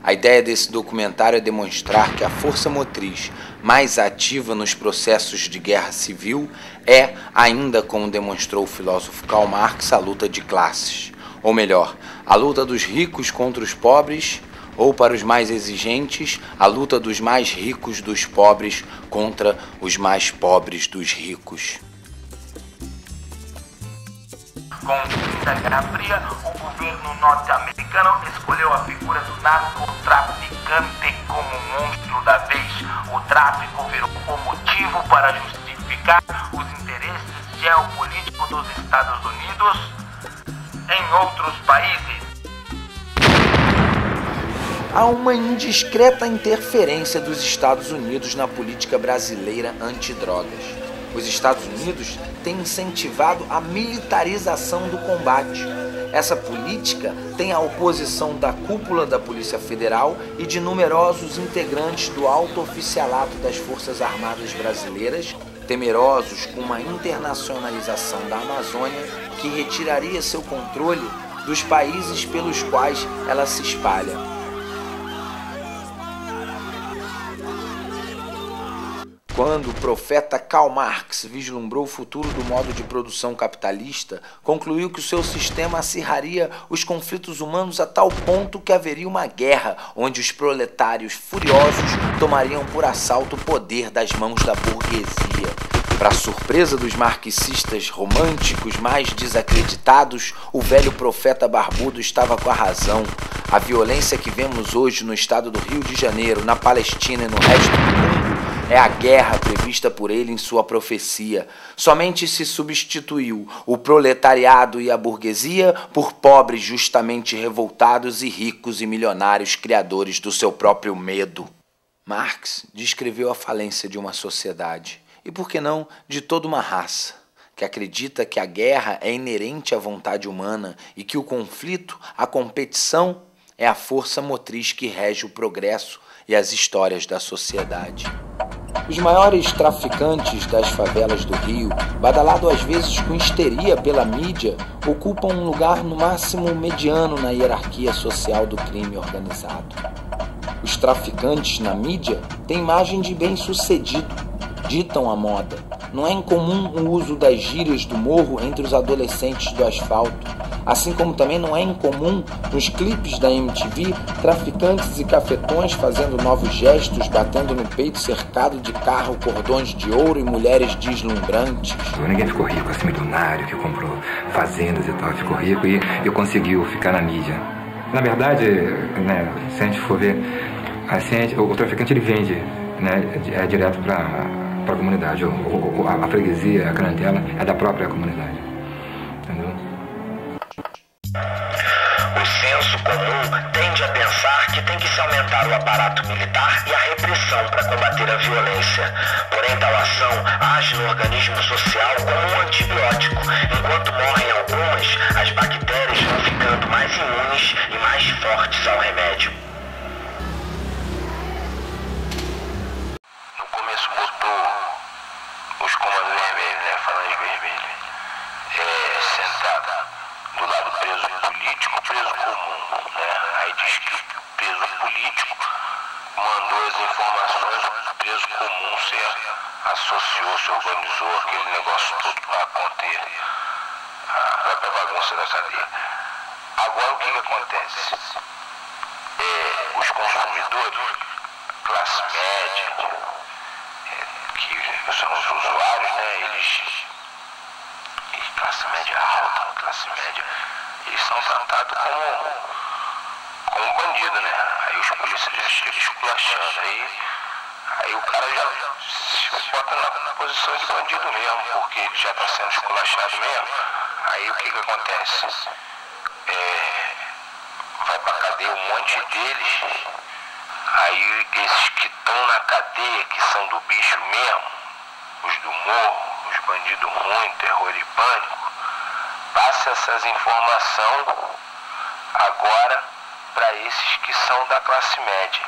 A ideia desse documentário é demonstrar que a força motriz mais ativa nos processos de guerra civil é, ainda como demonstrou o filósofo Karl Marx, a luta de classes. Ou melhor, a luta dos ricos contra os pobres, ou para os mais exigentes, a luta dos mais ricos dos pobres contra os mais pobres dos ricos. Com o fim da Guerra Fria, o governo norte-americano escolheu a figura do narcotraficante como monstro da vez. O tráfico virou o motivo para justificar os interesses geopolíticos dos Estados Unidos em outros países. Há uma indiscreta interferência dos Estados Unidos na política brasileira antidrogas. Os Estados Unidos têm incentivado a militarização do combate. Essa política tem a oposição da cúpula da Polícia Federal e de numerosos integrantes do alto oficialato das Forças Armadas Brasileiras, temerosos com uma internacionalização da Amazônia que retiraria seu controle dos países pelos quais ela se espalha. Quando o profeta Karl Marx vislumbrou o futuro do modo de produção capitalista, concluiu que o seu sistema acirraria os conflitos humanos a tal ponto que haveria uma guerra onde os proletários furiosos tomariam por assalto o poder das mãos da burguesia. Para surpresa dos marxistas românticos mais desacreditados, o velho profeta barbudo estava com a razão. A violência que vemos hoje no estado do Rio de Janeiro, na Palestina e no resto do mundo é a guerra prevista por ele em sua profecia. Somente se substituiu o proletariado e a burguesia por pobres justamente revoltados e ricos e milionários criadores do seu próprio medo. Marx descreveu a falência de uma sociedade, e por que não de toda uma raça, que acredita que a guerra é inerente à vontade humana e que o conflito, a competição, é a força motriz que rege o progresso e as histórias da sociedade. Os maiores traficantes das favelas do Rio, badalado às vezes com histeria pela mídia, ocupam um lugar no máximo mediano na hierarquia social do crime organizado. Os traficantes na mídia têm imagem de bem-sucedido, ditam a moda. Não é incomum o uso das gírias do morro entre os adolescentes do asfalto, assim como também não é incomum nos clipes da MTV traficantes e cafetões fazendo novos gestos, batendo no peito cercado de carro, cordões de ouro e mulheres deslumbrantes. Ninguém ficou rico, assim, milionário, que comprou fazendas e tal, ficou rico e conseguiu ficar na mídia. Na verdade, né, se a gente for ver, assim, o traficante ele vende, né, direto para a comunidade. A freguesia, a clientela é da própria comunidade. Entendeu? O senso comum tende a pensar que tem que se aumentar o aparato militar e a repressão para combater a violência. Porém, tal ação age no organismo social como um antibiótico. Enquanto morrem algumas, as bactérias vão ficando mais imunes e mais fortes ao remédio. No começo botou os comandos vermelhos, né, falange vermelha, sentado do lado preso político, preso comum, né? Aí diz que o preso político mandou as informações, o preso comum se associou, se organizou, aquele negócio todo para conter a própria bagunça da cadeia. Agora o que acontece? Os consumidores, classe média, que são os usuários, né? Classe média alta, classe média, eles são tratados como bandido, né? Aí os polícias já chegam esculachando, aí o cara já se bota na posição de bandido mesmo, porque ele já está sendo esculachado mesmo. Aí o que acontece? Vai pra cadeia um monte deles, aí esses que estão na cadeia, que são do bicho mesmo, os do morro, os bandidos ruins, terror e pânico, passa essas informações agora para esses que são da classe média.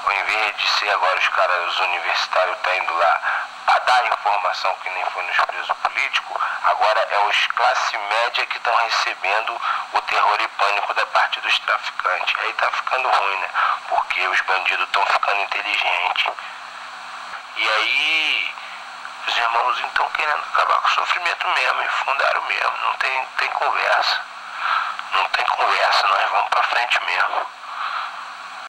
Ao invés de ser agora os caras, os universitários, tá indo lá para dar dar informação que nem foi nos presos políticos, agora é os classe média que estão recebendo o terror e pânico da parte dos traficantes. Aí tá ficando ruim, né? Porque os bandidos estão ficando inteligentes. E aí os irmãozinhos estão querendo acabar com o sofrimento mesmo, e fundaram mesmo, não tem conversa. Não tem conversa, nós vamos pra frente mesmo.